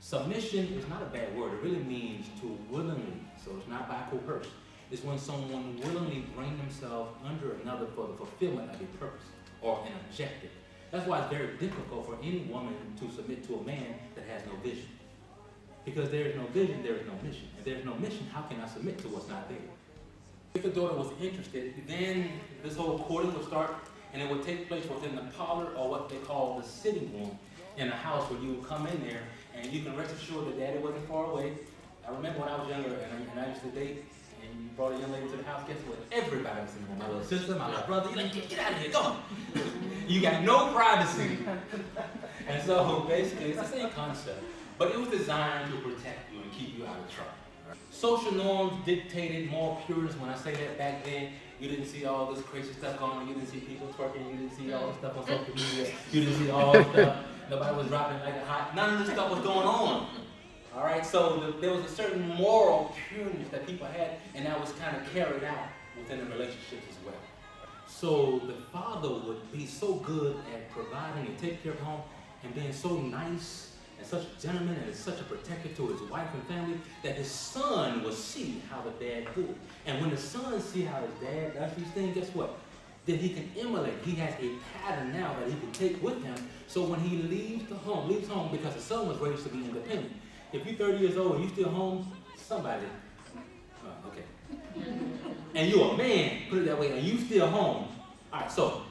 Submission is not a bad word. It really means to willingly. So it's not by coercion. It's when someone willingly brings themselves under another for the fulfillment of a purpose or an objective. That's why it's very difficult for any woman to submit to a man that has no vision. Because there is no vision, there is no mission. If there is no mission, how can I submit to what's not there? If the daughter was interested, then this whole courting would start, and it would take place within the parlor or what they call the sitting room in a house, where you would come in there and you can rest assured that daddy wasn't far away. I remember when I was younger and I used to date, and you brought a young lady to the house, guess what? Everybody was in the room. My little sister, my little brother, you're like, get out of here, go on. You got no privacy. And so basically it's the same concept, but it was designed to protect you and keep you out of trouble. Social norms dictated more purity. When I say that, back then, you didn't see all this crazy stuff going on. You didn't see people twerking. You didn't see all this stuff on social media. You didn't see all this stuff. Nobody was dropping like a hot. None of this stuff was going on. All right, so there was a certain moral pureness that people had, and that was kind of carried out within the relationships as well. So the father would be so good at providing and taking care of home and being so nice and such a gentleman and such a protector to his wife and family that his son would see how the dad did. And when the son see how his dad does these things, guess what? Then he can emulate. He has a pattern now that he can take with him. So when he leaves home because the son was raised to be independent. If you're 30 years old and you still home, somebody, okay. And you're a man, put it that way, and you still home. All right, so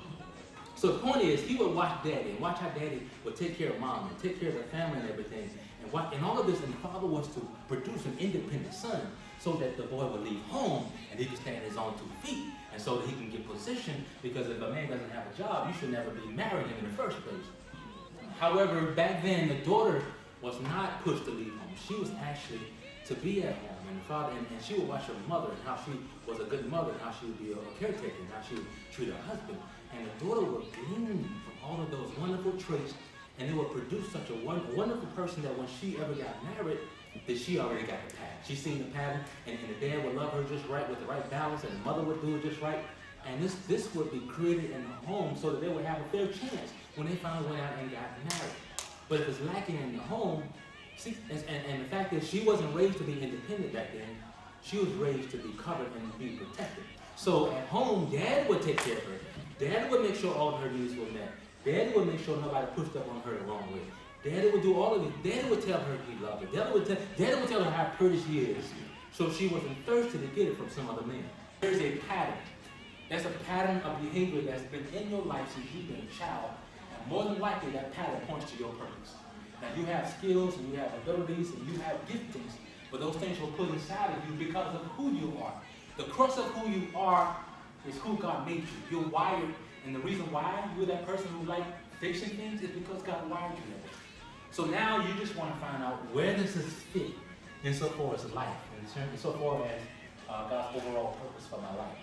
the point is, he would watch daddy and watch how daddy would take care of mom and take care of the family and everything. And all of this, and the father was to produce an independent son so that the boy would leave home and he could stand on his own 2 feet, and so that he can get position, because if a man doesn't have a job, you should never be marrying him in the first place. However, back then, the daughter was not pushed to leave home. She was actually to be at home, and the father, and she would watch her mother and how she was a good mother, and how she would be a caretaker, and how she would treat her husband. And the daughter would glean from all of those wonderful traits, and it would produce such a wonderful person that when she ever got married, that she already got the pattern. She seen the pattern, and the dad would love her just right with the right balance, and the mother would do it just right. And this would be created in the home so that they would have a fair chance when they finally went out and got married. But if it's lacking in the home, see, and the fact is, she wasn't raised to be independent back then. She was raised to be covered and be protected. So at home, dad would take care of her. Dad would make sure all of her needs were met. Daddy would make sure nobody pushed up on her the wrong way. Daddy would do all of it. Daddy would tell her he loved her. Daddy would tell her how pretty she is. So she wasn't thirsty to get it from some other man. There's a pattern. That's a pattern of behavior that's been in your life since you've been a child. And more than likely, that pattern points to your purpose. Now, you have skills and you have abilities and you have giftings, but those things were put inside of you because of who you are. The crux of who you are is who God made you. You're wired, and the reason why you're that person who likes fixing things is because God wired you that way. So now you just want to find out where does this fit insofar as life, and insofar as God's overall purpose for my life.